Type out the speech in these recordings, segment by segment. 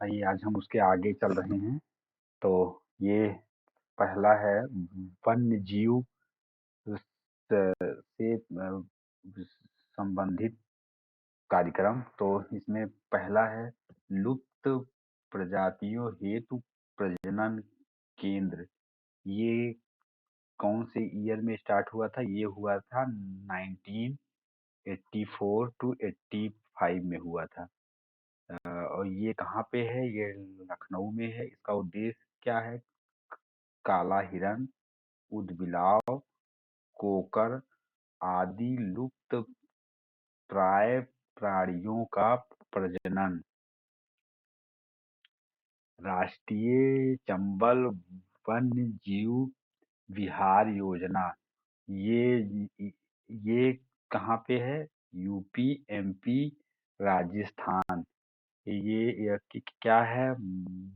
आइए आज हम उसके आगे चल रहे हैं। तो ये पहला है वन्य जीव से संबंधित कार्यक्रम। तो इसमें पहला है लुप्त प्रजातियों हेतु प्रजनन केंद्र। ये कौन से ईयर में स्टार्ट हुआ था? ये हुआ था 1984 टू 85 में हुआ था। और ये कहाँ पे है? ये लखनऊ में है। इसका उद्देश्य क्या है? काला हिरन, ऊदबिलाव, कोकर आदि लुप्त प्राय प्राणियों का प्रजनन। राष्ट्रीय चंबल वन्य जीव विहार योजना। ये कहाँ पे है? UP, MP, Rajasthan. क्या है?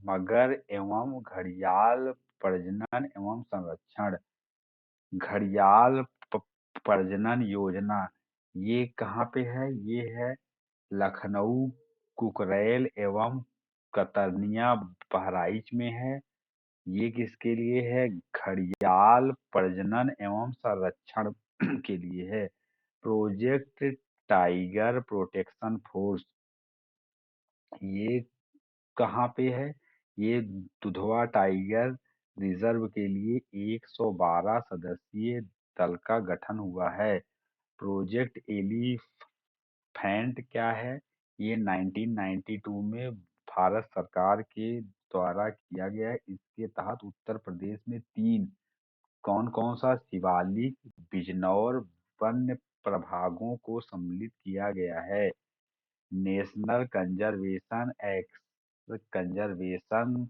मगर एवं घड़ियाल प्रजनन एवं संरक्षण। घड़ियाल प- प्रजनन योजना। ये कहाँ पे है? ये है लखनऊ, कुकरेल एवं कतरनिया बहराइच में है। ये किसके लिए है? घड़ियाल प्रजनन एवं संरक्षण के लिए है। Project tiger protection force. ये कहाँ पे है? ये दुधवा टाइगर रिजर्व के लिए 112 सदस्यीय दल का गठन हुआ है। प्रोजेक्ट एलिफेंट क्या है? ये 1992 में भारत सरकार के द्वारा किया गया है। इसके तहत उत्तर प्रदेश में तीन कौन कौन सा शिवालिक, बिजनौर वन्य प्रभागों को सम्मिलित किया गया है। National conservation act conservation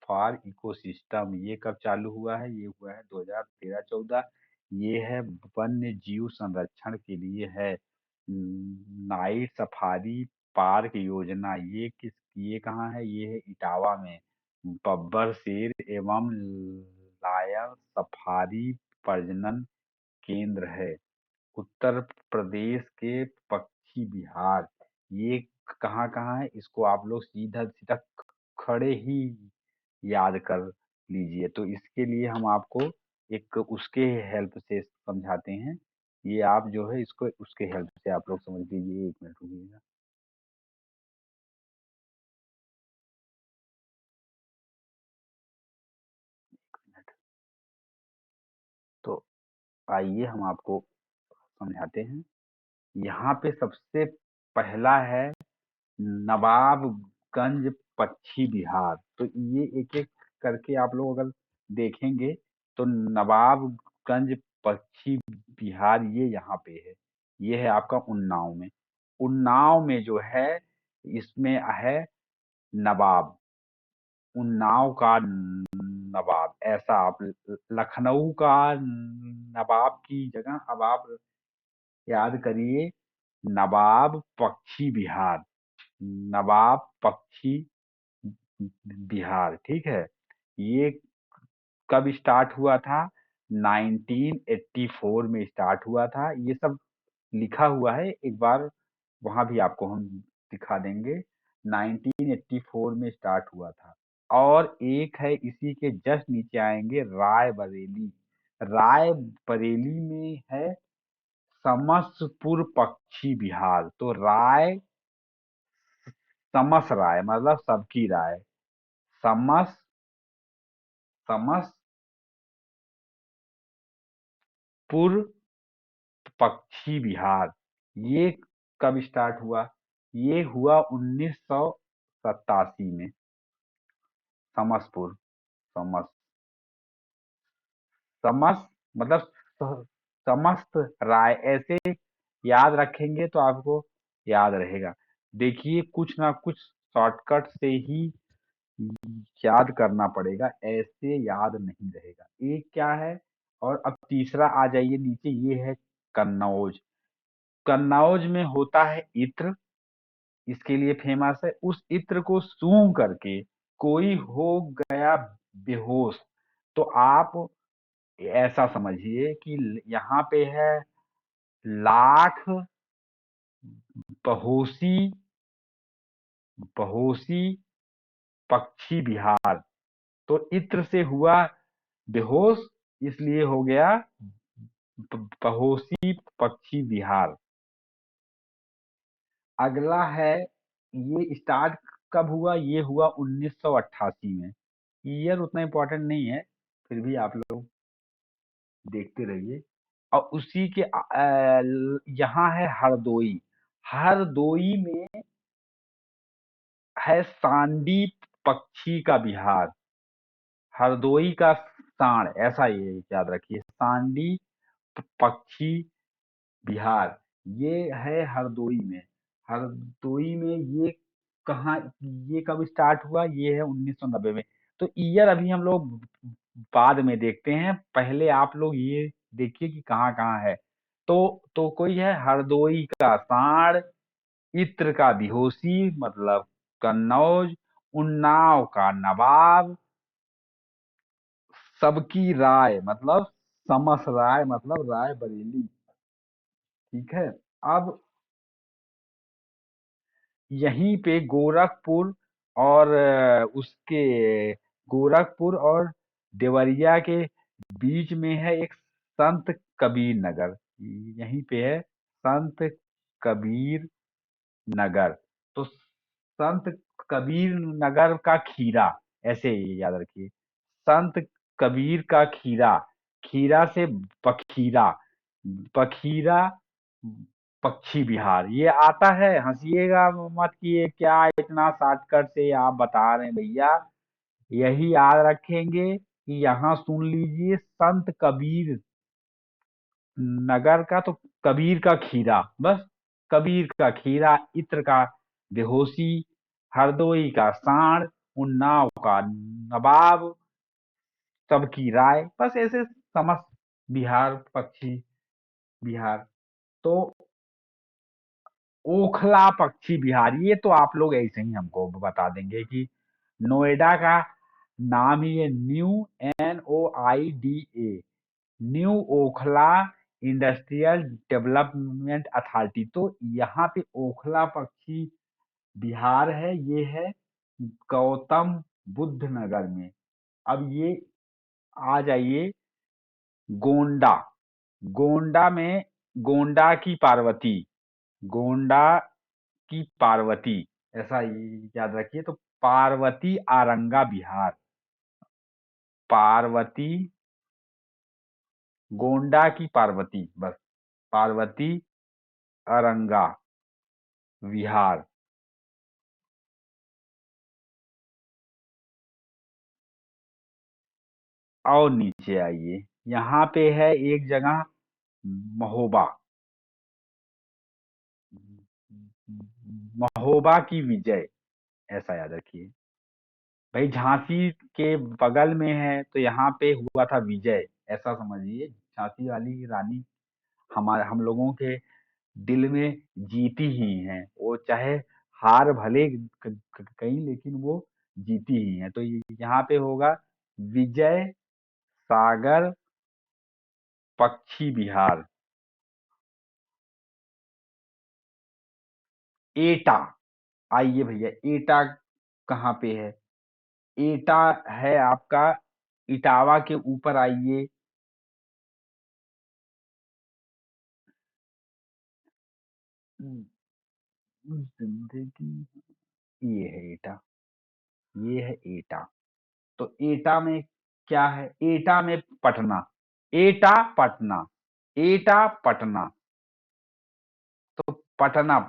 for ecosystem. ये कब चालू हुआ है? ये हुआ है 2013-14। ये है वन्य जीव संरक्षण के लिए है। नाइट सफारी पार्क योजना। ये कहाँ है? ये है इटावा में। बब्बर शेर एवं लायन सफारी प्रजनन केंद्र है। उत्तर प्रदेश के पक्षी विहार। ये कहाँ कहाँ है? इसको आप लोग सीधा सीधा खड़े ही याद कर लीजिए। तो इसके लिए हम आपको एक उसके हेल्प से समझाते हैं। ये आप जो है इसको उसके हेल्प से आप लोग समझ लीजिए। 1 मिनट रुकिएगा। तो आइए हम आपको समझाते हैं। यहाँ पे सबसे पहला है नवाबगंज पक्षी विहार। तो ये एक एक करके आप लोग अगर देखेंगे तो नवाबगंज पक्षी विहार ये यहाँ पे है। ये है आपका उन्नाव में। उन्नाव में जो है इसमें है नवाब, उन्नाव का नवाब। ऐसा आप लखनऊ का नवाब की जगह अब आप याद करिए नवाब पक्षी विहार। नवाब पक्षी बिहार, ठीक है। ये कब स्टार्ट हुआ था? 1984 में स्टार्ट हुआ था। ये सब लिखा हुआ है, एक बार वहां भी आपको हम दिखा देंगे। 1984 में स्टार्ट हुआ था। और एक है इसी के जस्ट नीचे आएंगे रायबरेली। रायबरेली में है समसपुर पक्षी विहार। तो राय, समस राय मतलब सबकी राय। समस, समसपुर पक्षी विहार। ये कब स्टार्ट हुआ? ये हुआ 1987 में। समसपुर, समस, समस मतलब समस्त राय। ऐसे याद रखेंगे तो आपको याद रहेगा। देखिए कुछ ना कुछ शॉर्टकट से ही याद करना पड़ेगा, ऐसे याद नहीं रहेगा। एक क्या है? और अब तीसरा आ जाइए नीचे। ये है कन्नौज। कन्नौज में होता है इत्र, इसके लिए फेमस है। उस इत्र को सूंघ करके कोई हो गया बेहोश, तो आप ऐसा समझिए कि यहाँ पे है लाख बहोशी बहोशी पक्षी विहार। तो इत्र से हुआ बेहोश, इसलिए हो गया बहोशी पक्षी विहार। अगला है, ये स्टार्ट कब हुआ? ये हुआ 1988 में। ईयर उतना इम्पोर्टेंट नहीं है, फिर भी आप लोग देखते रहिए। और उसी के यहाँ है हरदोई। हरदोई में है सांडी पक्षी का विहार। हरदोई का सांड, ऐसा ये याद रखिए, सांडी पक्षी बिहार, ये है हरदोई में। हरदोई में ये कहाँ, ये कब स्टार्ट हुआ? ये है 1990 में। तो ईयर अभी हम लोग बाद में देखते हैं, पहले आप लोग ये देखिए कि कहाँ कहाँ है। तो कोई है हरदोई का सांड, इत्र का बिहोशी मतलब कन्नौज, उन्नाव का नवाब, सबकी राय मतलब समस राय मतलब राय बरेली। ठीक है। अब यहीं पे गोरखपुर और उसके गोरखपुर और देवरिया के बीच में है एक संत कबीर नगर। यहीं पे है संत कबीर नगर। तो संत कबीर नगर का खीरा, ऐसे ही याद रखिए, संत कबीर का खीरा, खीरा से बखीरा, बखीरा पक्षी विहार। ये आता है, हंसिएगा मत कि ये क्या इतना शॉर्टकट से आप बता रहे हैं भैया। यही याद रखेंगे कि यहाँ सुन लीजिए, संत कबीर नगर का तो कबीर का खीरा, बस कबीर का खीरा, इत्र का बेहोशी, हरदोई का सांड, उन्नाव का नवाब, सबकी राय, बस ऐसे समस्त बिहार पक्षी बिहार। तो ओखला पक्षी विहार, ये तो आप लोग ऐसे ही हमको बता देंगे कि नोएडा का नाम ही है, new NOIDA, new Okhla industrial development authority. तो यहाँ पे ओखला पक्षी विहार है, ये है गौतम बुद्ध नगर में। अब ये आ जाइए गोंडा। गोंडा में गोंडा की पार्वती, गोंडा की पार्वती, ऐसा याद रखिए। तो पार्वती आरंगा विहार, पार्वती गोंडा की पार्वती, बस पार्वती अरंगा विहार। और नीचे आइए, यहाँ पे है एक जगह महोबा, महोबा की विजय, ऐसा याद रखिए। भाई झांसी के बगल में है, तो यहाँ पे हुआ था विजय, ऐसा समझिए। झांसी वाली रानी हमारे हम लोगों के दिल में जीती ही हैं, वो चाहे हार भले गई, लेकिन वो जीती ही हैं। तो यहाँ पे होगा विजय सागर पक्षी विहार। एटा, आइए भैया, एटा कहाँ पे है? एटा है आपका इटावा के ऊपर, आइए। जिंदगी, ये है एटा, ये है एटा। तो एटा में क्या है? एटा में पटना, एटा पटना, एटा पटना, तो पटना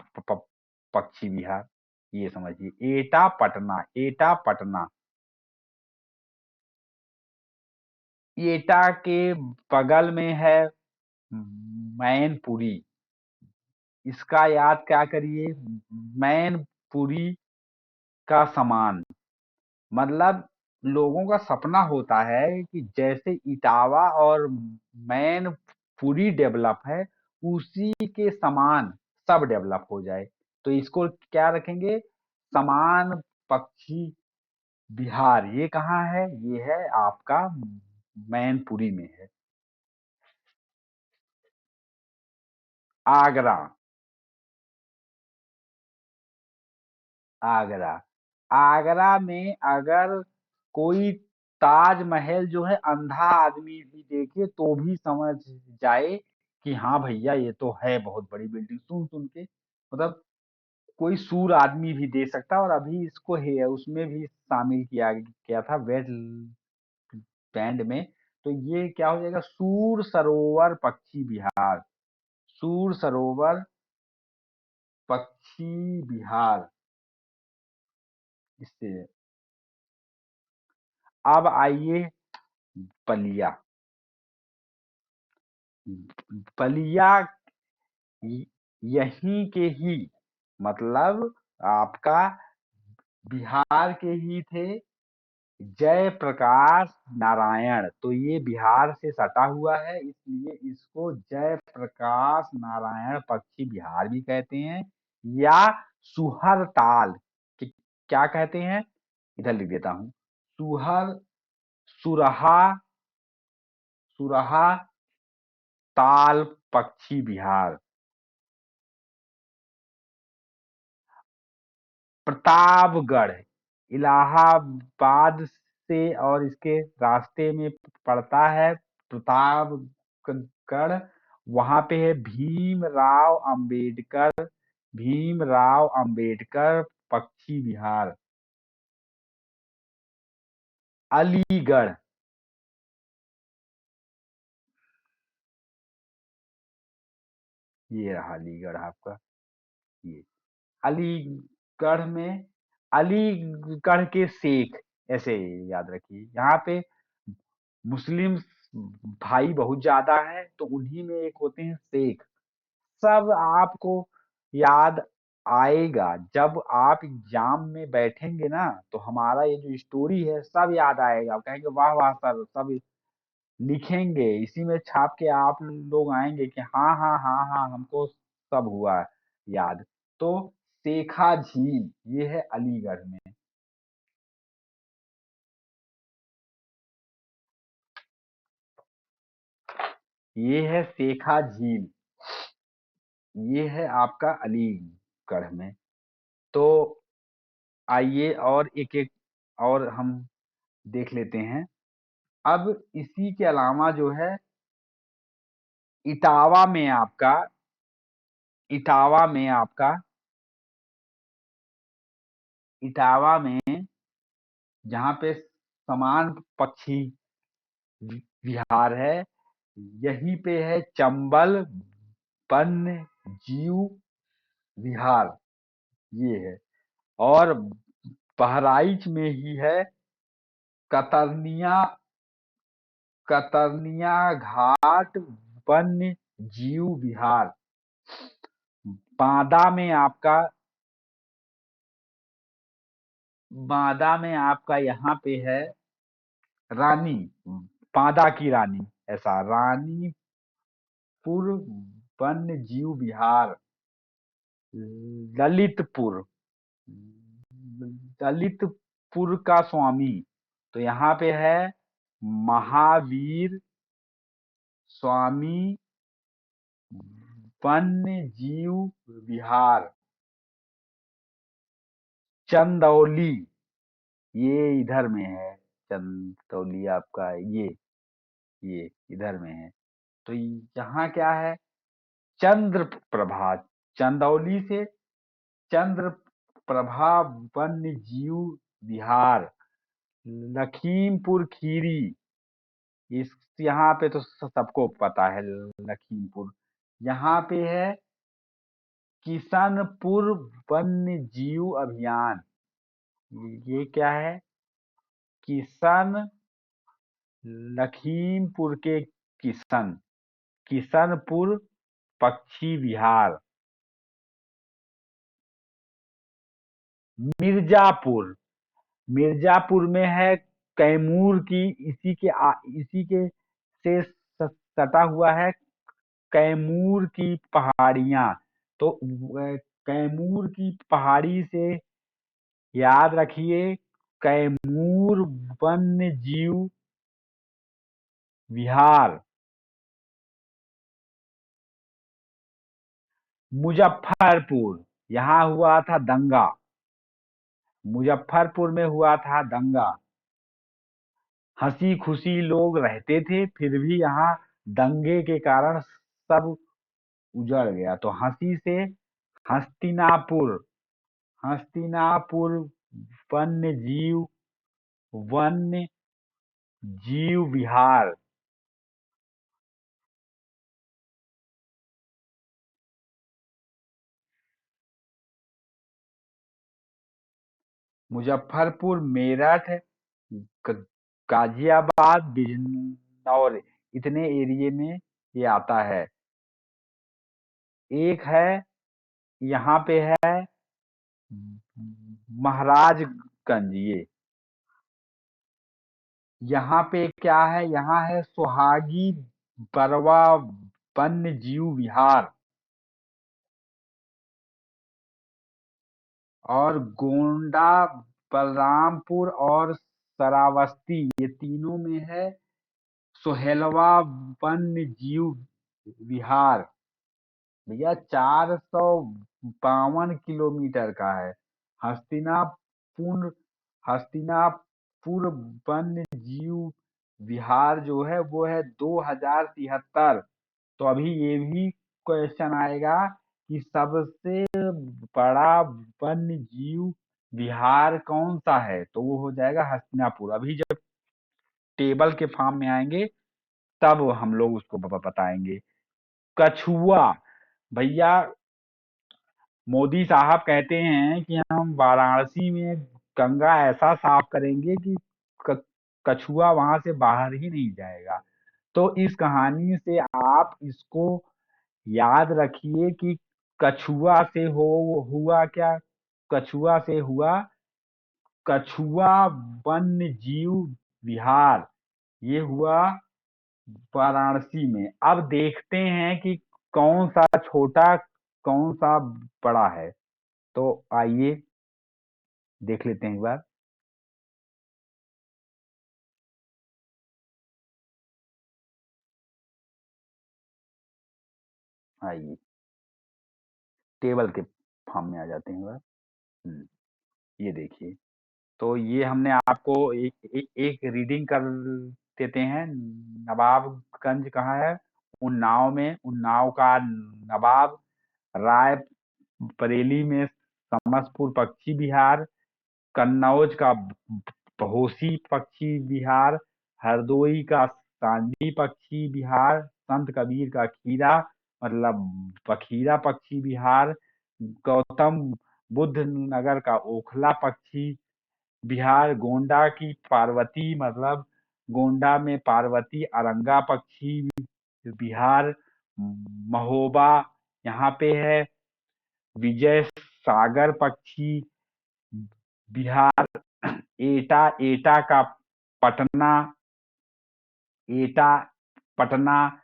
पक्षी विहार, ये समझिए, एटा पटना, एटा पटना। एटा के बगल में है मैनपुरी। इसका याद क्या करिए, मैनपुरी का समान, मतलब लोगों का सपना होता है कि जैसे इटावा और मैनपुरी डेवलप है, उसी के समान सब डेवलप हो जाए। तो इसको क्या रखेंगे? समान पक्षी बिहार। ये कहाँ है? ये है आपका मैनपुरी में है। आगरा, आगरा। आगरा में अगर कोई ताजमहल जो है अंधा आदमी भी देखे तो भी समझ जाए कि हाँ भैया ये तो है बहुत बड़ी बिल्डिंग, सुन सुन के मतलब कोई सूर आदमी भी दे सकता है। और अभी इसको है उसमें भी शामिल किया गया था वेट बैंड में। तो ये क्या हो जाएगा, सूर सरोवर पक्षी विहार। सूर सरोवर पक्षी विहार इससे। अब आइए बलिया। बलिया य- यहीं के ही मतलब आपका बिहार के ही थे जयप्रकाश नारायण। तो ये बिहार से सटा हुआ है इसलिए इसको जयप्रकाश नारायण पक्षी विहार भी कहते हैं, या सुहर ताल क्या कहते हैं, इधर लिख देता हूं। सुहर सुरहा सुरहा ताल पक्षी विहार। प्रतापगढ़ इलाहाबाद से और इसके रास्ते में पड़ता है प्रतापगढ़। वहां पे है भीमराव अंबेडकर पक्षी विहार। अलीगढ़। ये रहा अलीगढ़ आपका। ये अलीगढ़ में अलीगढ़ के शेख, ऐसे याद रखिए। यहाँ पे मुस्लिम भाई बहुत ज्यादा है तो उन्हीं में एक होते हैं शेख। सब आपको याद आएगा जब आप एग्जाम में बैठेंगे ना, तो हमारा ये जो स्टोरी है सब याद आएगा। आप कहेंगे वाह वाह सर, सब लिखेंगे इसी में छाप के आप लोग आएंगे कि हाँ हाँ हाँ हाँ हमको सब हुआ याद। तो शेखा झील ये है अलीगढ़ में। ये है शेखा झील, ये है आपका अलीगढ़ में। तो आइए और एक एक और हम देख लेते हैं। अब इसी के अलावा जो है इटावा में आपका इटावा में आपका इटावा में जहाँ पे समान पक्षी विहार है, यहीं पे है चंबल वन्य जीव विहार। ये है। और बहराइच में ही है कतरनिया कतरनिया घाट वन्य जीव विहार। बांदा में आपका बांदा में आपका यहाँ पे है रानी, बांदा की रानी, ऐसा रानीपुर वन्य जीव विहार। ललितपुर ललितपुर का स्वामी, तो यहाँ पे है महावीर स्वामी वन्य जीव विहार। चंदौली ये इधर में है। चंदौली आपका ये इधर में है। तो यहाँ क्या है, चंद्र प्रभा। चंदौली से चंद्र प्रभा वन्य जीव विहार। लखीमपुर खीरी, इस यहाँ पे तो सबको पता है लखीमपुर। यहाँ पे है किशनपुर वन्य जीव अभियान। ये क्या है, किशन लखीमपुर के किशनपुर पक्षी विहार। मिर्जापुर मिर्जापुर में है कैमूर की, इसी के से सटा हुआ है कैमूर की पहाड़ियां। तो कैमूर की पहाड़ी से याद रखिए कैमूर वन्य जीव विहार। मुजफ्फरपुर, यहाँ हुआ था दंगा। मुजफ्फरपुर में हुआ था दंगा। हंसी खुशी लोग रहते थे, फिर भी यहाँ दंगे के कारण सब उजड़ गया। तो हंसी से हस्तिनापुर। हस्तिनापुर वन्य जीव वन्य जीव विहार। मुजफ्फरपुर, मेरठ, ग- गाजियाबाद, बिजनौर, इतने एरिए में ये आता है। एक है, यहाँ पे है महाराजगंज। ये यहाँ पे क्या है, यहाँ है सुहागी बरवा वन्य जीव विहार। और गोंडा, बलरामपुर और श्रावस्ती, ये तीनों में है सोहेलवा वन्य जीव विहार। भैया 452 किलोमीटर का है। हस्तिनापुर हस्तिनापुर वन्य जीव विहार जो है वो है 2073। तो अभी ये भी क्वेश्चन आएगा कि सबसे बड़ा वन्य जीव विहार कौन सा है, तो वो हो जाएगा हस्तिनापुर। अभी जब टेबल के फॉर्म में आएंगे तब हम लोग उसको बताएंगे। कछुआ, भैया मोदी साहब कहते हैं कि हम वाराणसी में गंगा ऐसा साफ करेंगे कि क- कछुआ वहां से बाहर ही नहीं जाएगा। तो इस कहानी से आप इसको याद रखिए कि कछुआ से हो हुआ क्या। कछुआ से हुआ कछुआ वन्य जीव विहार। ये हुआ वाराणसी में। अब देखते हैं कि कौन सा छोटा कौन सा बड़ा है। तो आइए देख लेते हैं एक बार। आइए टेबल के फॉर्म में आ जाते हैं एक बार। ये देखिए। तो ये हमने आपको एक रीडिंग कर देते हैं। नवाबगंज कहाँ है? उन्नाव में। उन्नाव का नवाब। राय बरेली में समसपुर पक्षी विहार। कन्नौज का बहोशी पक्षी विहार। हरदोई का सांडी पक्षी विहार। संत कबीर का खीरा मतलब बखीरा पक्षी विहार। गौतम बुद्ध नगर का ओखला पक्षी विहार। गोंडा की पार्वती मतलब गोंडा में पार्वती अरंगा पक्षी विहार। महोबा यहाँ पे है। विजय सागर पक्षी विहार। एटा एटा का पटना एटा पटना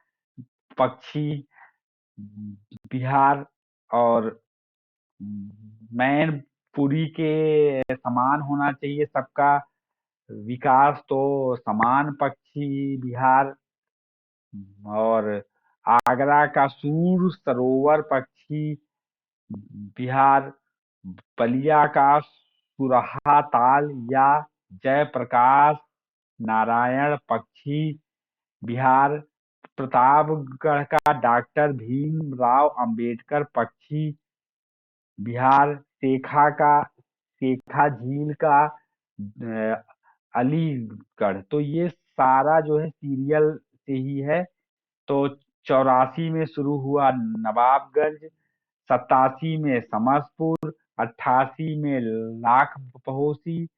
पक्षी विहार। और मैनपुरी के समान होना चाहिए सबका विकास, तो समान पक्षी विहार। और आगरा का सूर सरोवर पक्षी विहार। बलिया का सुरहा ताल या जयप्रकाश नारायण पक्षी विहार। प्रतापगढ़ का डॉक्टर भीमराव अंबेडकर पक्षी विहार। शेखा झील का अलीगढ़। तो ये सारा जो है सीरियल से ही है। तो 84 में शुरू हुआ नवाबगंज। 87 में समसपुर। 88 में लाख बहोशी।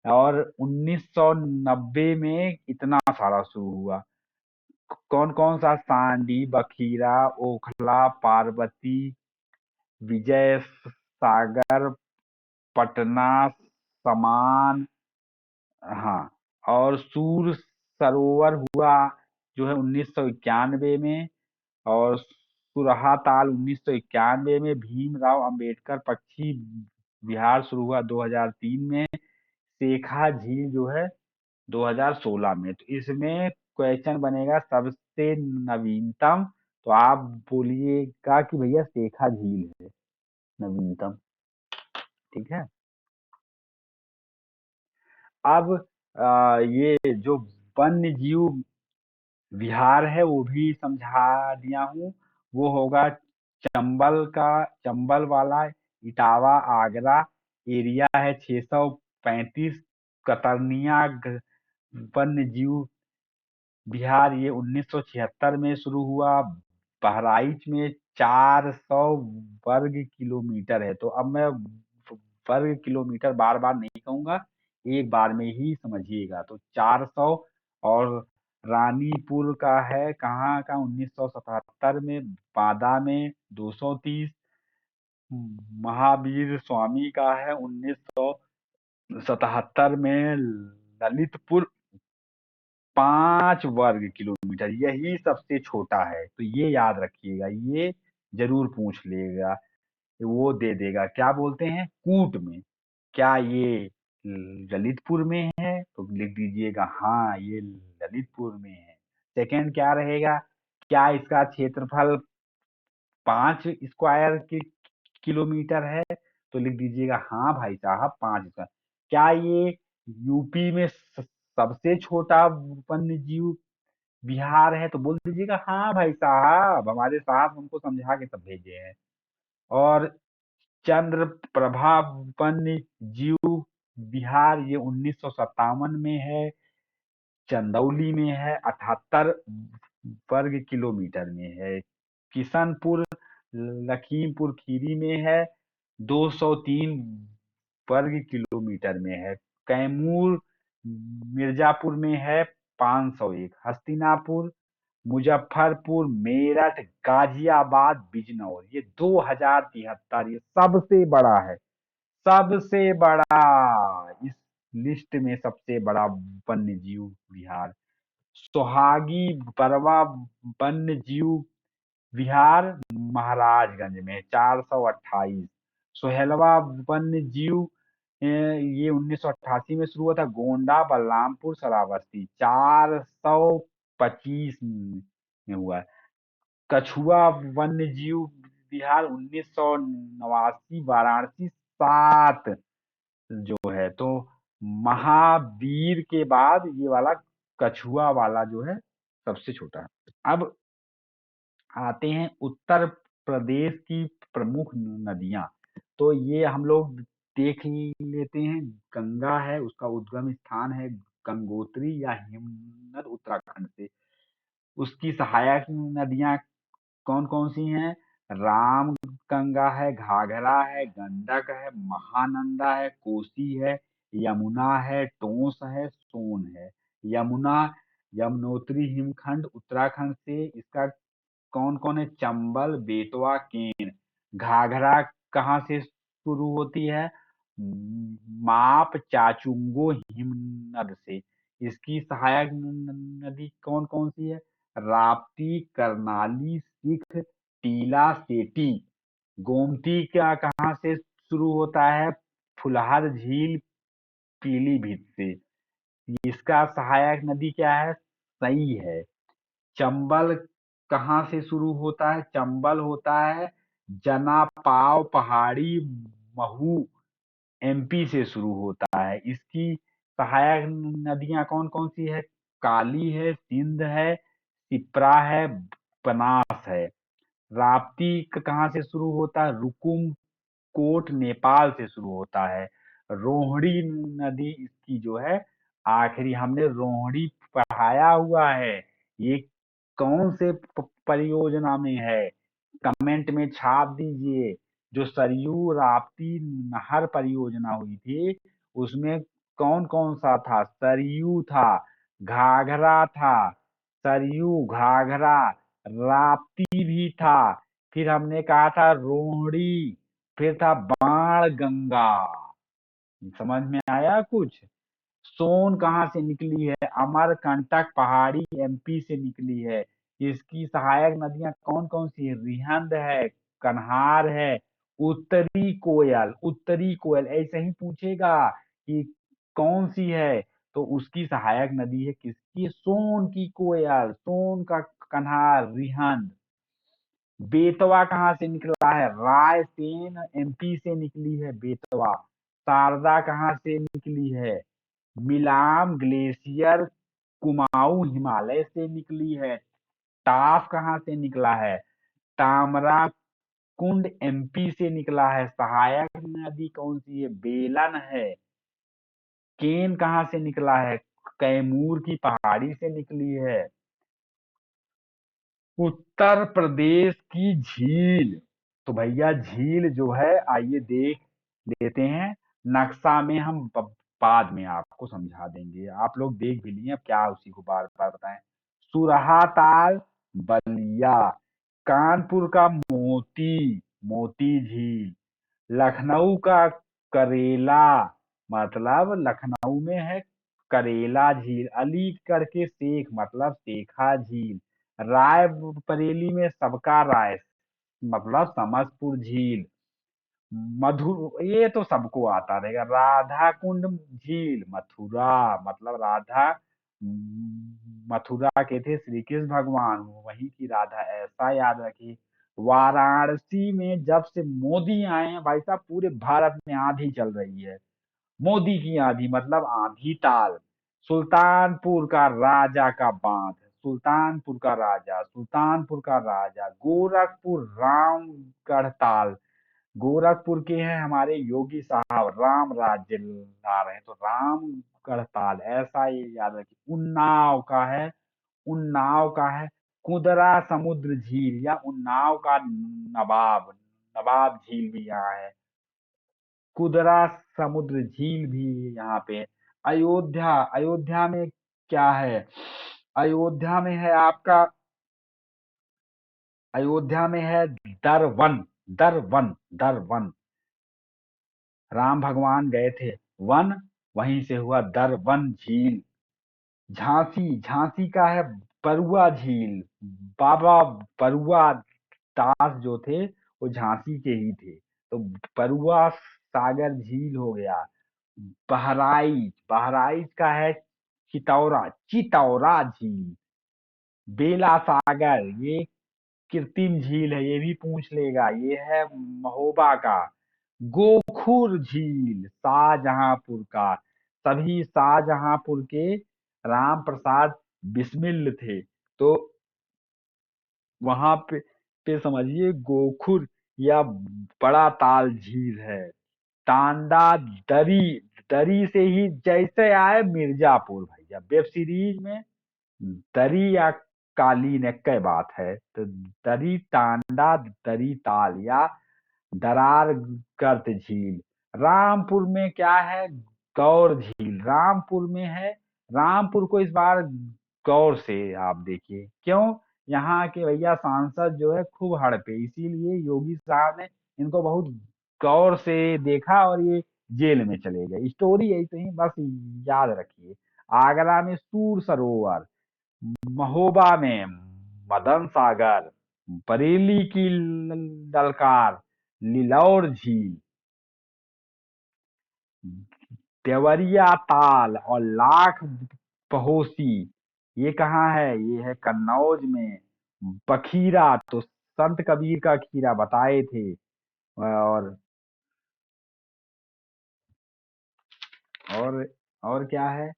और 1990 में इतना सारा शुरू हुआ। कौन कौन सा? सांडी, बखीरा, ओखला, पार्वती, विजय सागर, पटना, समान। हाँ। और सूर सरोवर हुआ जो है 1991 में। और सुरहा ताल 1991 में। भीमराव अंबेडकर पक्षी विहार शुरू हुआ 2003 में। शेखा झील जो है 2016 में। तो इसमें क्वेश्चन बनेगा सबसे नवीनतम। तो आप बोलिएगा कि भैया शेखा झील है नवीनतम। ठीक है। अब ये जो वन्य जीव विहार है वो भी समझा दिया हूँ। वो होगा चंबल वाला इटावा आगरा एरिया है 635। कतर्निया वन्य जीव बिहार ये 1976 में शुरू हुआ। बहराइच में 400 वर्ग किलोमीटर है। तो अब मैं वर्ग किलोमीटर बार बार नहीं कहूंगा, एक बार में ही समझिएगा। तो 400। और रानीपुर का है कहाँ का, 1977 में बांदा में 230। महावीर स्वामी का है 1977 में ललितपुर 5 वर्ग किलोमीटर, यही सबसे छोटा है। तो ये याद रखिएगा, ये जरूर पूछ लेगा। वो दे देगा क्या बोलते हैं कूट में। क्या ये ललितपुर में है, तो लिख दीजिएगा हाँ ये ललितपुर में है। सेकंड क्या रहेगा, क्या इसका क्षेत्रफल 5 स्क्वायर किलोमीटर है, तो लिख दीजिएगा हाँ भाई साहब 5 स्क्वायर। क्या ये यूपी में सबसे छोटा वन्य जीव बिहार है, तो बोल दीजिएगा हाँ भाई साहब, हमारे साहब हमको समझा के सब भेजे हैं। और चंद्र प्रभा वन्य जीव बिहार ये 1957 में है, चंदौली में है, 78 वर्ग किलोमीटर में है। किशनपुर लखीमपुर खीरी में है, 203 वर्ग किलोमीटर में है। कैमूर मिर्जापुर में है, 501। हस्तिनापुर मुजफ्फरपुर मेरठ गाजियाबाद बिजनौर ये 2073, ये सबसे बड़ा है। सबसे बड़ा, इस लिस्ट में सबसे बड़ा वन्य जीव विहार। सोहागी बरवा वन्य जीव विहार महाराजगंज में 428। सोहेलवा वन्य जीव ये 1988 में शुरू हुआ था, गोंडा बलरामपुर श्रावस्ती 425 में हुआ है। कछुआ वन्य जीव विहार 1989 वाराणसी 7 जो है। तो महावीर के बाद ये वाला कछुआ वाला जो है सबसे छोटा है। अब आते हैं उत्तर प्रदेश की प्रमुख नदियां। तो ये हम लोग देख लेते हैं। गंगा है, उसका उद्गम स्थान है गंगोत्री या हिमनद उत्तराखंड से। उसकी सहायक नदियां कौन कौन सी हैं, राम गंगा है, घाघरा है, गंडक है, महानंदा है, कोसी है, यमुना है, टोंस है, सोन है। यमुना यमुनोत्री हिमखंड उत्तराखंड से, इसका कौन कौन है, चंबल बेतवा केन। घाघरा कहाँ से शुरू होती है, माप चाचुंगो हिमनद से। इसकी सहायक नदी कौन कौन सी है, राप्ती करनाली सिख टीला सेटी। गोमती का कहाँ से शुरू होता है, फुलहर झील पीलीभीत से। इसका सहायक नदी क्या है, सई है। चंबल कहाँ से शुरू होता है, चंबल होता है जना पाव पहाड़ी महू एमपी से शुरू होता है। इसकी सहायक नदियां कौन कौन सी है, काली है, सिंध है, सिप्रा है, बनास है। राप्ती कहाँ से शुरू होता है, रुकुम कोट नेपाल से शुरू होता है। रोहिणी नदी इसकी जो है आखिरी, हमने रोहिणी पढ़ाया हुआ है। ये कौन से परियोजना में है, कमेंट में छाप दीजिए। जो सरयू राप्ती नहर परियोजना हुई थी उसमें कौन कौन सा था, सरयू था, घाघरा था, सरयू घाघरा, राप्ती भी था, फिर हमने कहा था रोहिणी, फिर था बाण गंगा। समझ में आया कुछ। सोन कहाँ से निकली है, अमरकंटक पहाड़ी एमपी से निकली है। इसकी सहायक नदियां कौन कौन सी है, रिहंद है, कन्हार है, उत्तरी कोयल ऐसे ही पूछेगा कि कौन सी है, तो उसकी सहायक नदी है किसकी, सोन की कोयल, सोन का कन्हार रिहंद। बेतवा कहाँ से निकला है, रायसेन एमपी से निकली है बेतवा। शारदा कहाँ से निकली है, मिलाम ग्लेशियर कुमाऊं हिमालय से निकली है। टाफ कहाँ से निकला है? तामरा कुंड एमपी से निकला है। सहायक नदी कौन सी है? बेलन है। केन कहाँ से निकला है? कैमूर की पहाड़ी से निकली है। उत्तर प्रदेश की झील, तो भैया झील जो है आइए देख लेते हैं। नक्शा में हम बाद में आपको समझा देंगे, आप लोग देख भी लिए, अब क्या उसी को बार बार बताएं। सुरहा ताल, बलिया, कानपुर का मोती, मोती झील, लखनऊ का करेला, मतलब लखनऊ में है करेला झील, अलीगढ़ के शेख मतलब शेखा झील, रायबरेली में सबका राय मतलब समसपुर झील, मधु ये तो सबको आता रहेगा, राधा कुंड झील मथुरा मतलब राधा, मथुरा के थे श्री कृष्ण भगवान, वहीं की राधा, ऐसा याद रखिए। वाराणसी में जब से मोदी आए हैं भाई साहब, पूरे भारत में आंधी चल रही है। मोदी की आंधी मतलब आंधी ताल। सुल्तानपुर का राजा का बांध, सुल्तानपुर का राजा, सुल्तानपुर का राजा, गोरखपुर रामगढ़ ताल, गोरखपुर के हैं हमारे योगी साहब, राम राज्य ला रहे हैं तो रामगढ़ ताल, ऐसा ये याद रखिए। उन्नाव का है, उन्नाव का है कुदरा समुद्र झील, या उन्नाव का नवाब, नवाब झील भी यहाँ है। कुदरा समुद्र झील भी यहाँ पे है। अयोध्या, अयोध्या में क्या है? अयोध्या में है आपका, अयोध्या में है दरवन, दरवन, दरवन, राम भगवान गए थे वन, वहीं से हुआ दरवन झील। झांसी, झांसी का है बरुआ झील, बाबा बरुआ दास जो थे वो झांसी के ही थे, तो बरुआ सागर झील हो गया। बहराइच, बहराइच का है चितौरा, चितौरा झील। बेला सागर ये कृत्रिम झील है, ये भी पूछ लेगा, ये है महोबा का। गोखुर झील शाहजहांपुर का, सभी शाहजहांपुर के राम प्रसाद बिस्मिल थे, तो वहां पे समझिए गोखुर या बड़ा ताल झील है। टांडा दरी, दरी से ही जैसे आए मिर्जापुर, भैया वेब सीरीज में दरी या कालीन एक ही बात है, तो दरी टांडा दरी ताल या दरार गर्त झील। रामपुर में क्या है? गौर झील रामपुर में है। रामपुर को इस बार गौर से आप देखिए, क्यों? यहाँ के भैया सांसद जो है खूब हड़पे, इसीलिए योगी साहब ने इनको बहुत गौर से देखा और ये जेल में चले गए। स्टोरी ऐसे ही बस याद रखिए। आगरा में सूर सरोवर, महोबा में मदन सागर, बरेली की ललकार, लिलौर झील, देवरिया ताल और लाख पहोसी, ये कहाँ है? ये है कन्नौज में। बखीरा तो संत कबीर का खीरा बताए थे। और और और क्या है?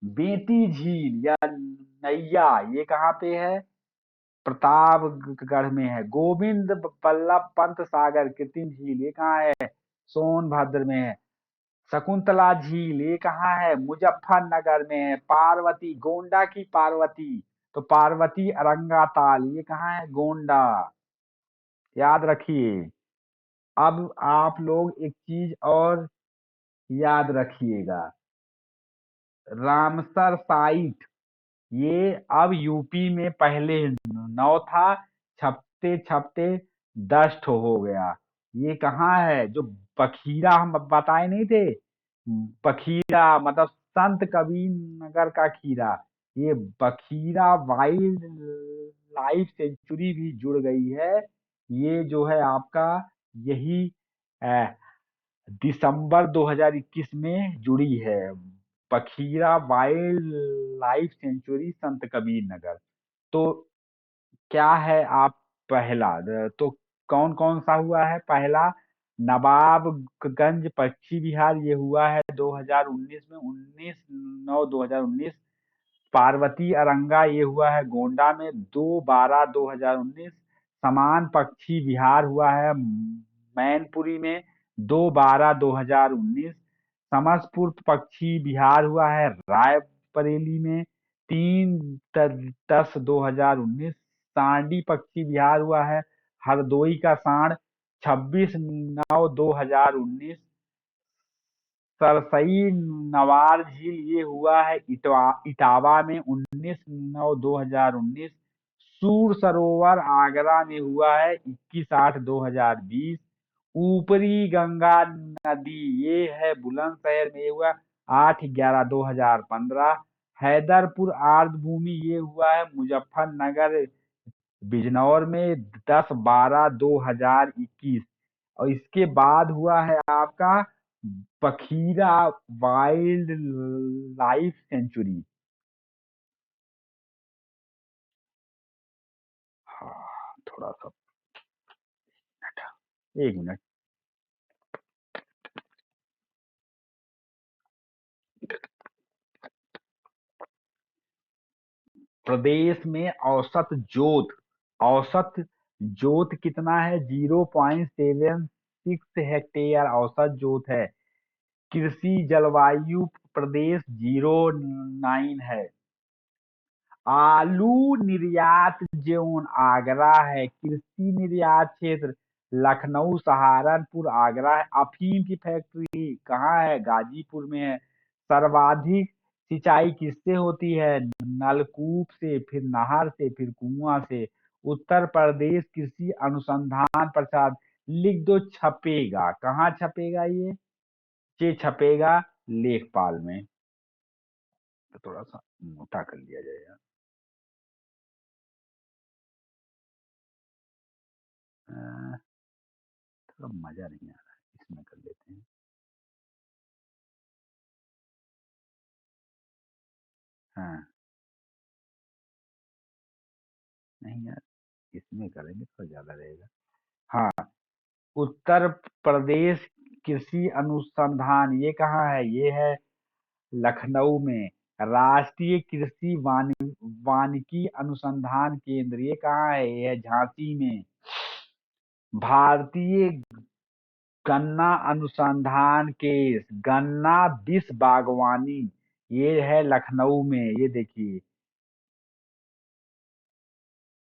बेती झील या नैया, ये कहाँ पे है? प्रतापगढ़ में है। गोविंद बल्लभ पंत सागर कृत्रिम झील, ये कहाँ है? सोनभद्र में है। शकुंतला झील, ये कहाँ है? मुजफ्फरनगर में है। पार्वती, गोंडा की पार्वती, तो पार्वती अरंगा ताल, ये कहाँ है? गोंडा, याद रखिए। अब आप लोग एक चीज और याद रखिएगा, रामसर साइट, ये अब यूपी में पहले 9 था, छपते छपते 10 ठो हो गया। ये कहाँ है? जो बखीरा हम बताए नहीं थे, बखीरा मतलब संत कबीर नगर का खीरा, ये बखीरा वाइल्ड लाइफ सेंचुरी भी जुड़ गई है। ये जो है आपका यही अ, दिसंबर 2021 में जुड़ी है, बखीरा वाइल्ड लाइफ सेंचुरी संत कबीर नगर। तो क्या है आप, पहला तो कौन कौन सा हुआ है? पहला नवाबगंज पश्चिम बिहार ये हुआ है 2019 में, 19/9/2019। पार्वती अरंगा ये हुआ है गोंडा में 2/12/2019। समान पक्षी बिहार हुआ है मैनपुरी में 2/12/2019। समसपुर पक्षी बिहार हुआ है रायबरेली में 3/10/2019। सांडी पक्षी बिहार हुआ है हरदोई का सांड 26/9/2019। सरसई नवार झील ये हुआ है इटावा में 19/9/2019। सूर सरोवर आगरा में हुआ है 21/8/2020। ऊपरी गंगा नदी ये है बुलंदशहर में, ये हुआ 8/11/2015। हैदरपुर आर्द्रभूमि ये हुआ है मुजफ्फरनगर बिजनौर में 10/12/2021। और इसके बाद हुआ है आपका बखीरा वाइल्ड लाइफ सेंचुरी। हाँ, थोड़ा सा 1 मिनट। प्रदेश में औसत जोत कितना है? 0.76 हेक्टेयर औसत जोत है। कृषि जलवायु प्रदेश 09 है। आलू निर्यात जोन आगरा है। कृषि निर्यात क्षेत्र लखनऊ सहारनपुर आगरा है। अफीम की फैक्ट्री कहाँ है? गाजीपुर में है। सर्वाधिक सिंचाई किससे होती है? नलकूप से, फिर नहर से, फिर कुआं से। उत्तर प्रदेश कृषि अनुसंधान परिषद। लिख दो छपेगा, कहाँ छपेगा ये छपेगा लेखपाल में। तो थोड़ा सा मोटा कर लिया जाएगा। अ, थोड़ा मजा नहीं आ रहा है, इसमें कर लेते हैं। हाँ, नहीं यार, इसमें करेंगे तो ज्यादा रहेगा। हाँ, उत्तर प्रदेश कृषि अनुसंधान ये कहाँ है? ये है लखनऊ में। राष्ट्रीय कृषि वानिकी अनुसंधान केंद्र ये कहाँ है? ये है झांसी में। भारतीय गन्ना अनुसंधान केंद्र गन्ना विष बागवानी ये है लखनऊ में, ये देखिए।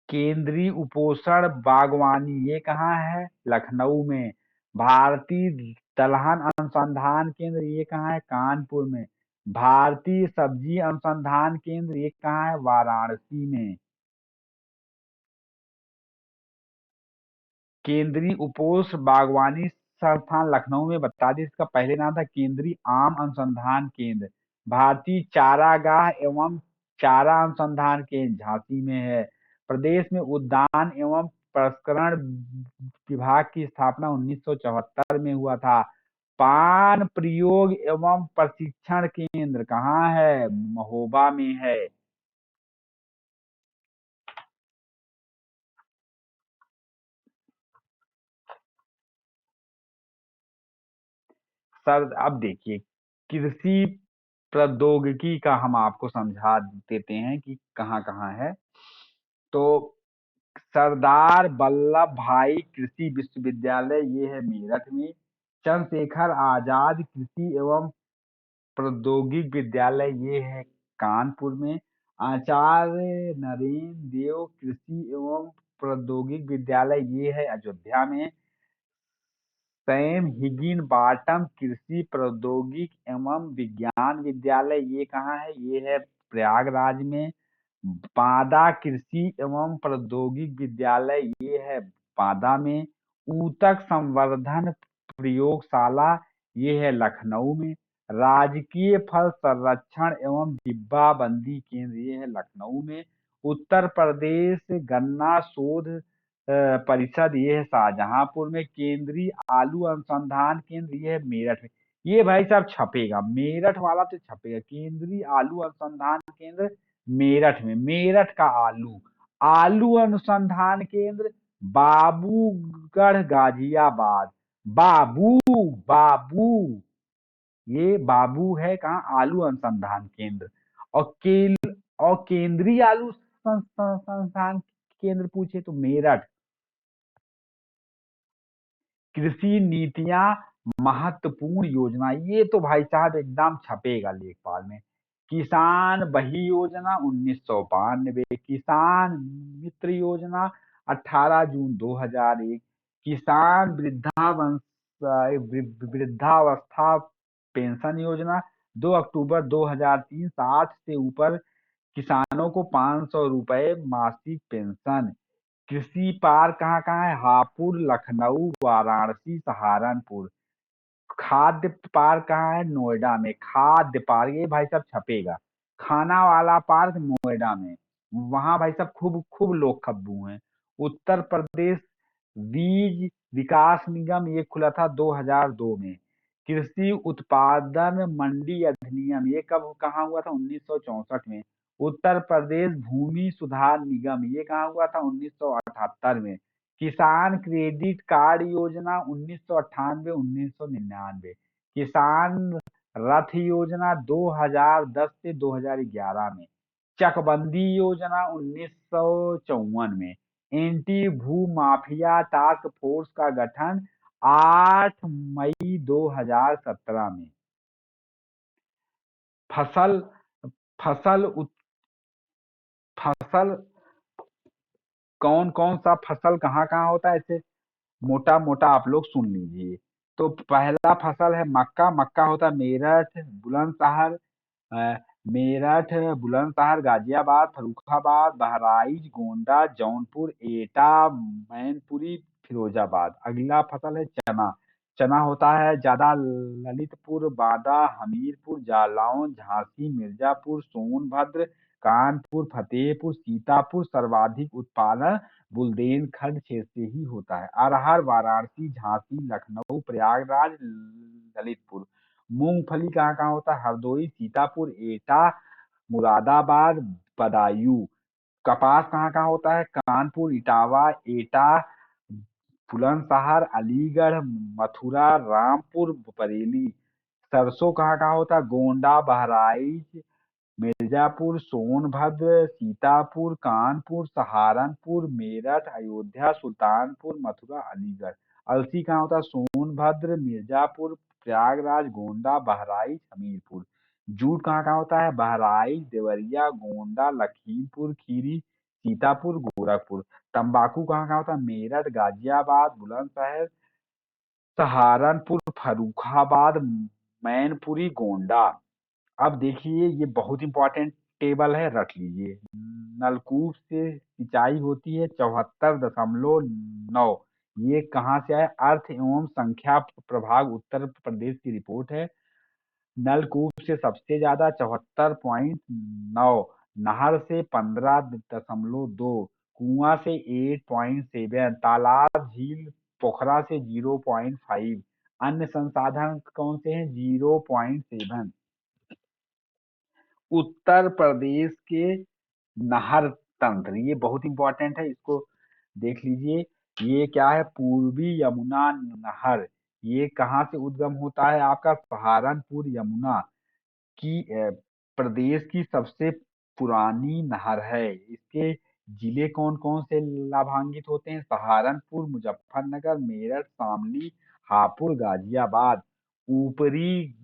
केंद्रीय उपोषण बागवानी ये कहाँ है? लखनऊ में। भारतीय दलहन अनुसंधान केंद्र ये कहाँ है? कानपुर में। भारतीय सब्जी अनुसंधान केंद्र ये कहाँ है? वाराणसी में। केंद्रीय उपोष बागवानी संस्थान लखनऊ में, बता दें इसका पहले नाम था केंद्रीय आम अनुसंधान केंद्र। भारतीय चारागाह एवं चारा अनुसंधान केंद्र झांसी में है। प्रदेश में उद्यान एवं प्रसंस्करण विभाग की स्थापना 1974 में हुआ था। पान प्रयोग एवं प्रशिक्षण केंद्र कहाँ है? महोबा में है। सर अब देखिए, कृषि प्रौद्योगिकी का हम आपको समझा देते हैं कि कहाँ कहाँ है। तो सरदार वल्लभ भाई कृषि विश्वविद्यालय ये है मेरठ में। चंद्रशेखर आजाद कृषि एवं प्रौद्योगिक विद्यालय ये है कानपुर में। आचार्य नरेंद्र देव कृषि एवं प्रौद्योगिक विद्यालय ये है अयोध्या में। सैम हिगिन बाटम कृषि प्रौद्योगिक एवं विज्ञान विद्यालय ये कहाँ है? ये है प्रयागराज में। बांदा कृषि एवं प्रौद्योगिक विद्यालय ये है बांदा में। ऊतक संवर्धन प्रयोगशाला ये है लखनऊ में। राजकीय फल संरक्षण एवं डिब्बाबंदी केंद्र ये है लखनऊ में। उत्तर प्रदेश गन्ना शोध परिषद ये है शाहजहांपुर में। केंद्रीय आलू अनुसंधान केंद्र ये है मेरठ में। ये भाई साहब छपेगा, मेरठ वाला तो छपेगा। केंद्रीय आलू अनुसंधान केंद्र मेरठ में। मेरठ का आलू आलू अनुसंधान केंद्र बाबूगढ़ गाजियाबाद। बाबू, बाबू, ये बाबू है कहाँ, आलू अनुसंधान केंद्र। और और केंद्रीय आलू संस्थान केंद्र पूछे तो मेरठ। कृषि नीतियां महत्वपूर्ण योजना, ये तो भाई साहब एकदम छपेगा लेखपाल में। किसान बही योजना 1992, किसान मित्र योजना 18 जून 2001, किसान वृद्धावस्था पेंशन योजना 2 अक्टूबर 2003, 60 से ऊपर किसानों को 500 रुपए मासिक पेंशन। कृषि पार्क कहाँ कहाँ है, हापुड़, लखनऊ, वाराणसी, सहारनपुर। खाद्य पार्क कहाँ है, नोएडा में। खाद्य पार्क ये भाई साहब छपेगा। खाना वाला पार्क नोएडा में, वहां भाई साहब खूब खूब लोग खब्बू हैं। उत्तर प्रदेश बीज विकास निगम, ये खुला था 2002 में। कृषि उत्पादन मंडी अधिनियम, ये कब कहाँ हुआ था, 1964 में। उत्तर प्रदेश भूमि सुधार निगम, ये कहाँ हुआ था, 1978 में। किसान क्रेडिट कार्ड योजना 1998 1999। किसान रथ योजना 2010 से 2011 में। चकबंदी योजना 1954 में। एंटी भू माफिया टास्क फोर्स का गठन 8 मई 2017 में। फसल फसल फसल कौन कौन सा फसल कहाँ कहाँ होता है, ऐसे मोटा मोटा आप लोग सुन लीजिए। तो पहला फसल है मक्का। मक्का होता है मेरठ, बुलंदशहर, अ, मेरठ, बुलंदशहर, गाजियाबाद, फर्रुखाबाद, बहराइच, गोंडा, जौनपुर, एटा, मैनपुरी, फिरोजाबाद। अगला फसल है चना। चना होता है ज्यादा ललितपुर, बांदा, हमीरपुर, जालौन, झांसी, मिर्जापुर, सोनभद्र, कानपुर, फतेहपुर, सीतापुर। सर्वाधिक उत्पादन बुंदेलखंड क्षेत्र से ही होता है। अरहर वाराणसी, झांसी, लखनऊ, प्रयागराज, ललितपुर। मूंगफली कहाँ कहाँ होता है, हरदोई, सीतापुर, एटा, मुरादाबाद, बदायूं। कपास कहाँ कहाँ होता है, कानपुर, इटावा, एटा, बुलंदशहर, अलीगढ़, मथुरा, रामपुर, बरेली। सरसों कहाँ कहाँ होता है, गोंडा, बहराइच, मिर्जापुर, सोनभद्र, सीतापुर, कानपुर, सहारनपुर, मेरठ, अयोध्या, सुल्तानपुर, मथुरा, अलीगढ़। अलसी कहाँ होता है, सोनभद्र, मिर्जापुर, प्रयागराज, गोंडा, बहराइच, हमीरपुर। जूट कहाँ कहाँ होता है, बहराइच, देवरिया, गोंडा, लखीमपुर खीरी, सीतापुर, गोरखपुर। तंबाकू कहाँ कहाँ होता है, मेरठ, गाजियाबाद, बुलंदशहर, सहारनपुर, फर्रुखाबाद, मैनपुरी, गोंडा। अब देखिए ये बहुत इंपॉर्टेंट टेबल है, रख लीजिए। नलकूप से सिंचाई होती है 74.9। ये कहाँ से आया, अर्थ एवं संख्या प्रभाग उत्तर प्रदेश की रिपोर्ट है। नलकूप से सबसे ज्यादा 74.9, नहर से 15.2, कुआं से 8.7, तालाब झील पोखरा से 0.5, अन्य संसाधन कौन से हैं, 0.7। उत्तर प्रदेश के नहर तंत्र, ये बहुत इंपॉर्टेंट है, इसको देख लीजिए। ये क्या है, पूर्वी यमुना नहर। ये कहाँ से उद्गम होता है, आपका सहारनपुर यमुना की प्रदेश की सबसे पुरानी नहर है। इसके जिले कौन कौन से लाभान्वित होते हैं, सहारनपुर, मुजफ्फरनगर, मेरठ, शामली, हापुड़, गाजियाबाद। ऊपरी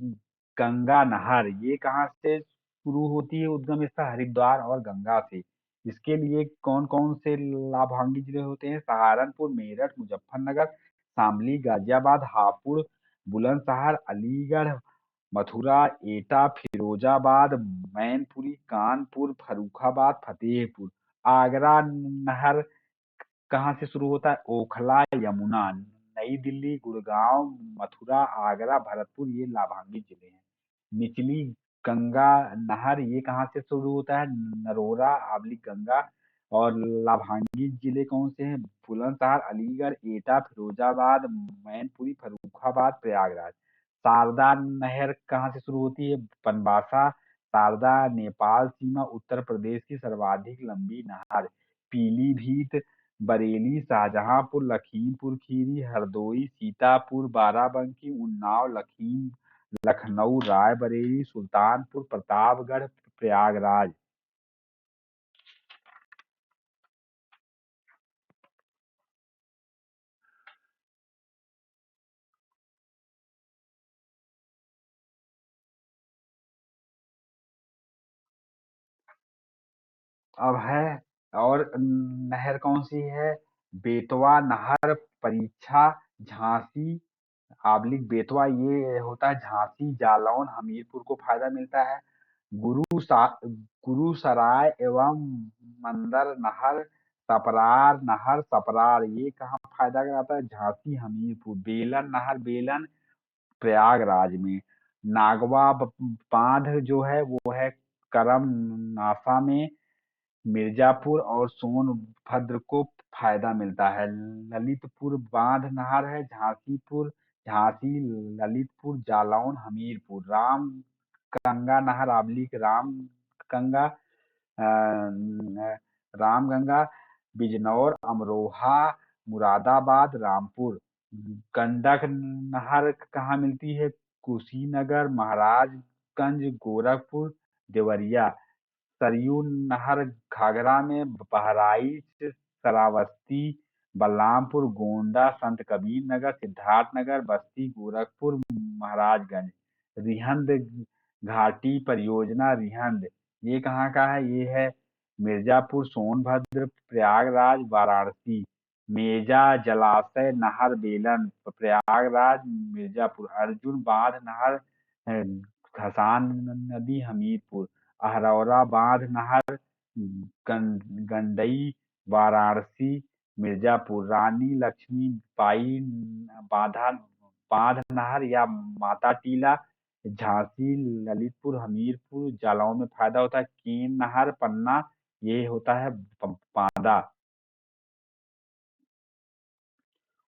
गंगा नहर, ये कहाँ से शुरू होती है उद्गम इसका, हरिद्वार और गंगा से। इसके लिए कौन कौन से लाभान्वित जिले होते हैं, सहारनपुर, मेरठ, मुजफ्फरनगर, शामली, गाजियाबाद, हापुड़, बुलंदशहर, अलीगढ़, मथुरा, एटा, फिरोजाबाद, मैनपुरी, कानपुर, फर्रुखाबाद, फतेहपुर। आगरा नहर कहाँ से शुरू होता है, ओखला, यमुना, नई दिल्ली, गुड़गांव, मथुरा, आगरा, भरतपुर, ये लाभान्वित जिले हैं। निचली गंगा नहर, ये कहाँ से शुरू होता है, नरोरा, आवली, गंगा। और लाभान्वित जिले कौन से हैं, बुलंदशहर, अलीगढ़, एटा, फिरोजाबाद, मैनपुरी, फर्रुखाबाद, प्रयागराज। शारदा नहर कहाँ से शुरू होती है, बनबासा, शारदा, नेपाल सीमा, उत्तर प्रदेश की सर्वाधिक लंबी नहर। पीलीभीत बरेली, शाहजहांपुर, लखीमपुर खीरी, हरदोई, सीतापुर, बाराबंकी, उन्नाव, लखनऊ, रायबरेली, सुल्तानपुर, प्रतापगढ़, प्रयागराज। अब है, और नहर कौन सी है? बेतवा नहर, परीक्षा, झांसी, बेतवा ये होता है झांसी, जालौन, हमीरपुर को फायदा मिलता है। गुरु सराय एवं मंदर नहर, सपरार नहर, सपरार ये कहाँ फायदा कराता है? झांसी, हमीरपुर। बेलन नहर, बेलन प्रयागराज में। नागवा बांध जो है वो है करम नासा में। मिर्जापुर और सोनभद्र को फायदा मिलता है। ललितपुर बांध नहर है, झांसी, ललितपुर, जालौन, हमीरपुर। गंगा नहर, गंगा रामगंगा, बिजनौर, अमरोहा, मुरादाबाद, रामपुर। गंडक नहर कहाँ मिलती है? कुशीनगर, महाराजगंज, गोरखपुर, देवरिया। सरयू नहर घाघरा में, बहराइच, श्रावस्ती, बलरामपुर, गोंडा, संत कबीर नगर, सिद्धार्थनगर, बस्ती, गोरखपुर, महाराजगंज। रिहंद घाटी परियोजना, रिहंद ये कहाँ का है? ये है मिर्जापुर, सोनभद्र, प्रयागराज, वाराणसी। मेजा जलाशय नहर, बेलन, प्रयागराज, मिर्जापुर। अर्जुन बांध नहर, घसान नदी, हमीरपुर। अहरौरा बांध नहर, गंडई, वाराणसी, मिर्जापुर। रानी लक्ष्मीबाई बांधा बांध नहर या माता टीला, झांसी, ललितपुर, हमीरपुर, जालौन में फायदा होता है। केन नहर, पन्ना ये होता है बांदा।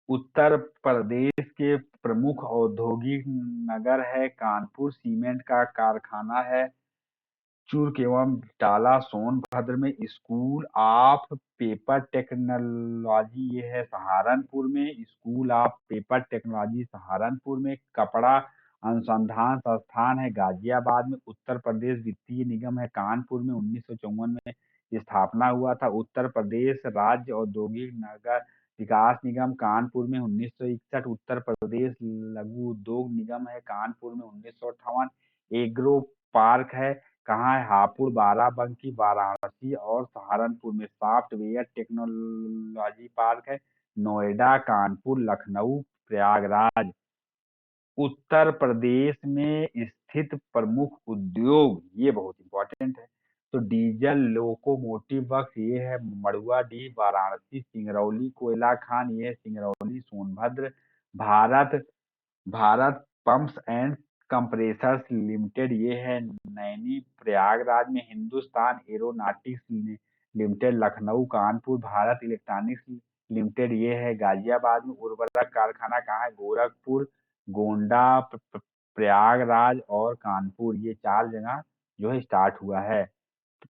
उत्तर प्रदेश के प्रमुख औद्योगिक नगर है कानपुर, सीमेंट का कारखाना है। चूर्क एवं टाला सोनभद्र में। स्कूल ऑफ पेपर टेक्नोलॉजी ये है सहारनपुर में। School of paper technology Saharanpur में। कपड़ा अनुसंधान संस्थान है गाजियाबाद में। उत्तर प्रदेश वित्तीय निगम है कानपुर में, 1954 में स्थापना हुआ था। उत्तर प्रदेश राज्य औद्योगिक नगर विकास निगम कानपुर में, 1961। उत्तर प्रदेश लघु उद्योग निगम है कानपुर में, 1958। एग्रो पार्क है कहाँ है? हापुड़, बाराबंकी, वाराणसी और सहारनपुर में। सॉफ्टवेयर टेक्नोलॉजी पार्क है नोएडा, कानपुर, लखनऊ, प्रयागराज। उत्तर प्रदेश में स्थित प्रमुख उद्योग ये बहुत इंपॉर्टेंट है। तो डीजल लोकोमोटिव वर्क्स ये है मड़ुआडीह, वाराणसी। सिंगरौली कोयला खान ये है Singrauli, Sonbhadra. Bharat Bharat pumps and compressors limited ये है नैनी, प्रयागराज में। Hindustan aeronautics limited Lucknow, Kanpur. Bharat electronics limited ये है गाजियाबाद में। उर्वरक कारखाना कहाँ है? गोरखपुर, गोंडा, प्रयागराज और कानपुर ये चार जगह जो है स्टार्ट हुआ है।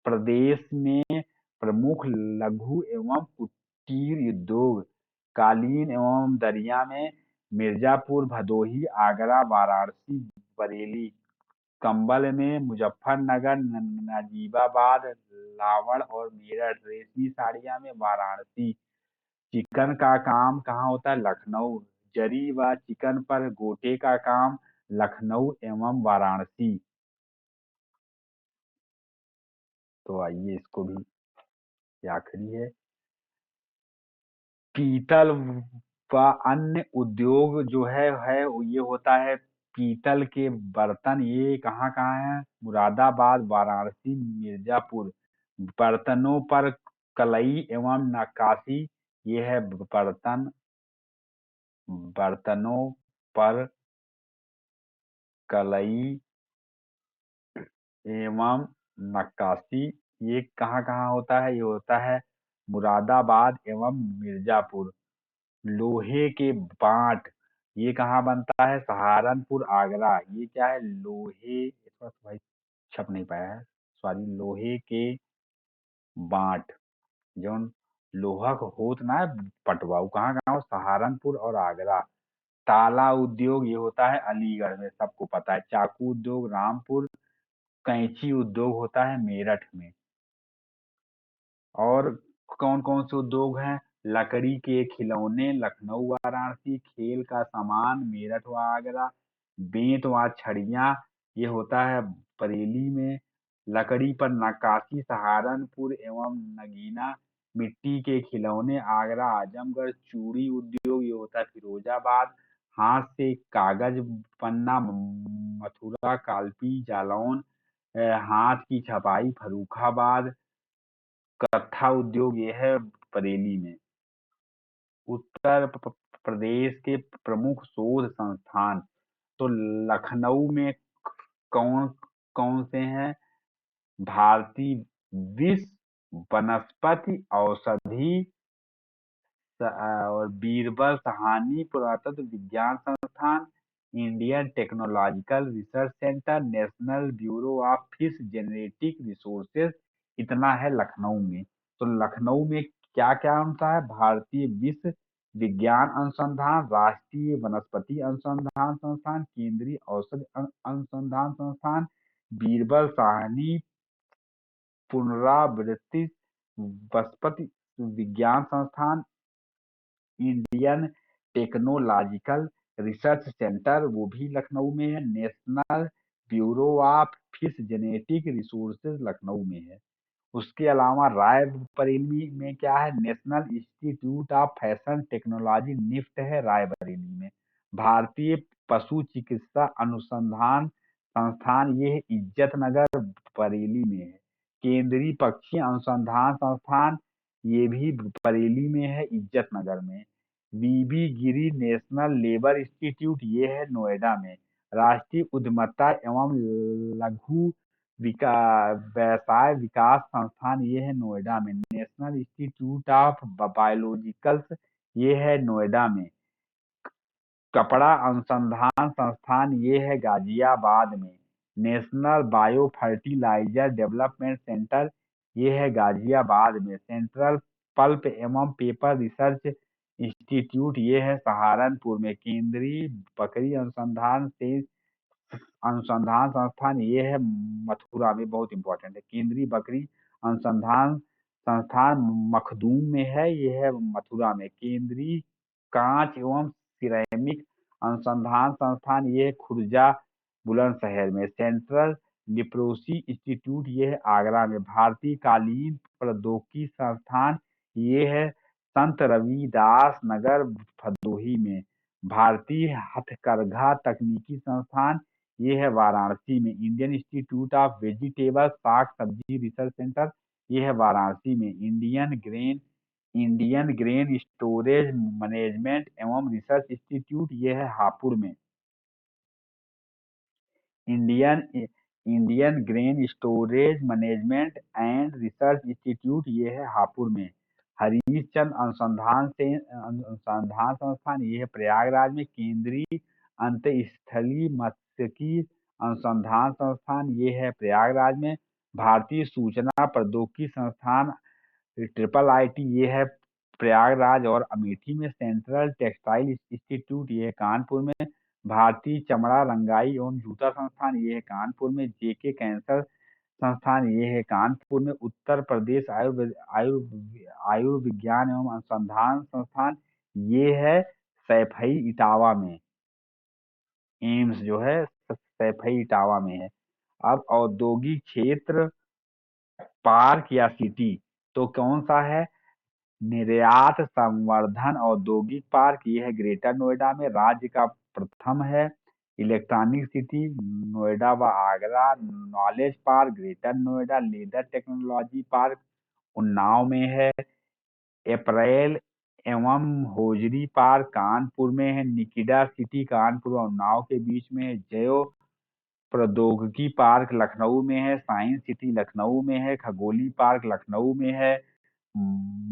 प्रदेश में प्रमुख लघु एवं कुटीर उद्योग कालीन एवं दरिया में मिर्जापुर, भदोही, आगरा, वाराणसी, बरेली। कंबल में मुजफ्फरनगर, नजीबाबाद, लावड़ और मेरठ। रेशमी साड़ियाँ में वाराणसी। चिकन का काम कहाँ होता है? लखनऊ। जरी व चिकन पर गोटे का काम लखनऊ एवं वाराणसी। तो आइए इसको भी, ये आखिरी है। पीतल व अन्य उद्योग जो है ये होता है पीतल के बर्तन। ये कहाँ कहाँ है? मुरादाबाद, वाराणसी, मिर्जापुर। बर्तनों पर कलई एवं नक्काशी ये है बर्तनों पर कलई एवं नक्काशी ये कहाँ कहाँ होता है? ये होता है मुरादाबाद एवं मिर्जापुर। लोहे के बांट ये कहाँ बनता है? सहारनपुर, आगरा। ये क्या है? लोहे, थोड़ा सा भाई छप नहीं पाया है, सॉरी। लोहे के बांट जो लोहा का होत ना है पटवा, वो कहाँ कहाँ हो, सहारनपुर और आगरा। ताला उद्योग ये होता है अलीगढ़ में, सबको पता है। चाकू उद्योग रामपुर। कैंची उद्योग होता है मेरठ में। और कौन कौन से उद्योग हैं? लकड़ी के खिलौने लखनऊ वाराणसी, खेल का सामान मेरठ व आगरा, बेंत व छड़ियाँ ये होता है बरेली में, लकड़ी पर नक्काशी सहारनपुर एवं नगीना, मिट्टी के खिलौने आगरा आजमगढ़, चूड़ी उद्योग ये होता है फिरोजाबाद, हाथ से कागज पन्ना मथुरा कालपी जालौन, हाथ की छपाई फर्रुखाबाद, कत्था उद्योग ये है बरेली में। उत्तर प्रदेश के प्रमुख शोध संस्थान तो लखनऊ में कौन कौन से हैं? भारतीय विश्व वनस्पति औषधि और बीरबल सहानी पुरातत्व विज्ञान संस्थान, Indian technological research centre, national bureau of fish genetic resources, इतना है लखनऊ में। तो लखनऊ में क्या क्या होता है? भारतीय विश्व विज्ञान अनुसंधान, राष्ट्रीय वनस्पति अनुसंधान संस्थान, केंद्रीय औषधि अनुसंधान संस्थान, बीरबल साहनी पुनरावृत्ति वनस्पति विज्ञान संस्थान, इंडियन टेक्नोलॉजिकल रिसर्च सेंटर वो भी लखनऊ में है, national bureau of fish genetic resources Lucknow में है। उसके अलावा रायबरेली में क्या है? National institute of fashion technology NIFT है रायबरेली में। भारतीय पशु चिकित्सा अनुसंधान संस्थान ये है इज्जत नगर बरेली में है। केंद्रीय पक्षी अनुसंधान संस्थान ये भी बरेली में है इज्जत नगर में। बीबी गिरी नेशनल लेबर इंस्टीट्यूट ये है नोएडा में। राष्ट्रीय उद्यमता एवं लघु व्यवसाय विकास संस्थान ये है नोएडा में। नेशनल इंस्टीट्यूट ऑफ बायोलॉजिकल्स ये है नोएडा में। कपड़ा अनुसंधान संस्थान ये है गाजियाबाद में। National bio fertiliser development centre ये है गाजियाबाद में। सेंट्रल पल्प एवं पेपर रिसर्च इंस्टीट्यूट ये है सहारनपुर में। केंद्रीय बकरी अनुसंधान संस्थान ये है मथुरा में, बहुत इंपॉर्टेंट है। केंद्रीय बकरी अनुसंधान संस्थान मखदूम में है, ये है मथुरा में। केंद्रीय कांच एवं सिरेमिक अनुसंधान संस्थान ये है खुर्जा बुलंदशहर में। सेंट्रल लिप्रोसी इंस्टीट्यूट ये है आगरा में। भारतीय कालीन प्रौद्योगिकी संस्थान ये है संत रविदास नगर भदोही में। भारतीय हथकरघा तकनीकी संस्थान ये है वाराणसी में। इंडियन इंस्टीट्यूट ऑफ वेजिटेबल साग सब्जी रिसर्च सेंटर ये है वाराणसी में। इंडियन ग्रेन स्टोरेज मैनेजमेंट एवं रिसर्च इंस्टीट्यूट ये है हापुड़ में। Indian Indian grain storage management and research institute ये है हापुड़ में। हरीशचंद अनुसंधान संस्थान ये है प्रयागराज में। केंद्रीय अंतःस्थलीय मत्स्यिकी अनुसंधान संस्थान ये है प्रयागराज में। भारतीय सूचना प्रौद्योगिकी संस्थान ट्रिपल आईटी ये है प्रयागराज और अमेठी में। सेंट्रल टेक्सटाइल इंस्टीट्यूट ये है कानपुर में। भारतीय चमड़ा रंगाई एवं जूता संस्थान ये है कानपुर में। जेके कैंसर संस्थान ये है कानपुर में। उत्तर प्रदेश आयुर्विज्ञान एवं अनुसंधान संस्थान ये है सैफई इटावा में। एम्स जो है सैफई इटावा में है। अब औद्योगिक क्षेत्र पार्क या सिटी तो कौन सा है? निर्यात संवर्धन औद्योगिक पार्क ये है ग्रेटर नोएडा में, राज्य का प्रथम है। इलेक्ट्रॉनिक सिटी नोएडा व Agra. Knowledge park greater Noida. Leather technology park Unnao में है। अप्रैल एवं होजरी पार्क कानपुर में है। निकिडा सिटी कानपुर और उन्नाव के बीच में है। जयो प्रौद्योगिकी पार्क लखनऊ में है। साइंस सिटी लखनऊ में है। खगोली पार्क लखनऊ में है।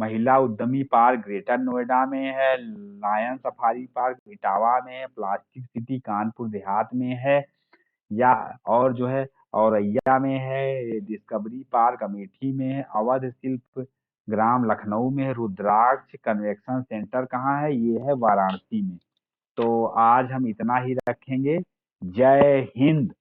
महिला उद्यमी पार्क ग्रेटर नोएडा में है। लायन सफारी पार्क इटावा में है। प्लास्टिक सिटी कानपुर देहात में है। या और जो है औरैया में है। डिस्कवरी पार्क अमेठी में है। अवध शिल्प ग्राम लखनऊ में है। रुद्राक्ष कन्वेंशन सेंटर कहाँ है? ये है वाराणसी में। तो आज हम इतना ही रखेंगे। जय हिंद।